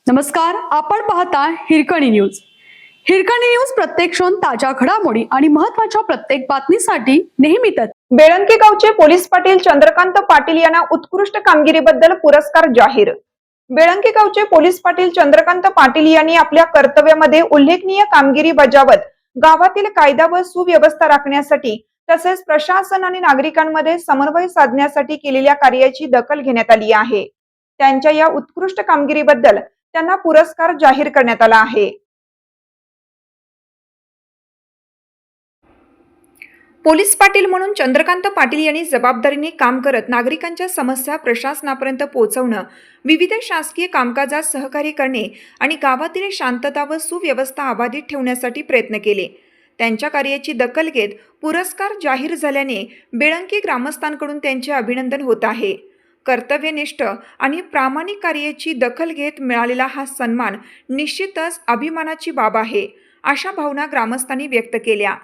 नमस्कार, आपण पाहता हिरकणी न्यूज. हिरकणी न्यूज प्रत्येक क्षण ताज्या घडामोडी आणि महत्त्वाच्या प्रत्येक बातमीसाठी नेहमीच. बेळंकी गावचे पोलीस पाटील चंद्रकांत पाटील यांना उत्कृष्ट कामगिरीबद्दल पुरस्कार जाहीर. बेळंकी गावचे पोलीस पाटील चंद्रकांत पाटील यांनी आपल्या कर्तव्यामध्ये उल्लेखनीय कामगिरी बजावत गावातील कायदा व सुव्यवस्था राखण्यासाठी तसेच प्रशासन आणि नागरिकांमध्ये समन्वय साधण्यासाठी केलेल्या कार्याची दखल घेण्यात आली आहे. त्यांच्या या उत्कृष्ट कामगिरीबद्दल त्यांना पुरस्कार जाहीर करण्यात आला आहे. पोलीस पाटील म्हणून चंद्रकांत पाटील यांनी जबाबदारीने काम करत नागरिकांच्या समस्या प्रशासनापर्यंत पोहोचवणं, विविध शासकीय कामकाजात सहकार्य करणे आणि गावातील शांतता व सुव्यवस्था अबाधित ठेवण्यासाठी प्रयत्न केले. त्यांच्या कार्याची दखल घेत पुरस्कार जाहीर झाल्याने बेळंकी ग्रामस्थांकडून त्यांचे अभिनंदन होत आहे. कर्तव्यनिष्ठ आणि प्रामाणिक कार्याची दखल घेत मिळालेला हा सन्मान निश्चितच अभिमानाची बाब आहे, अशा भावना ग्रामस्थांनी व्यक्त केल्या.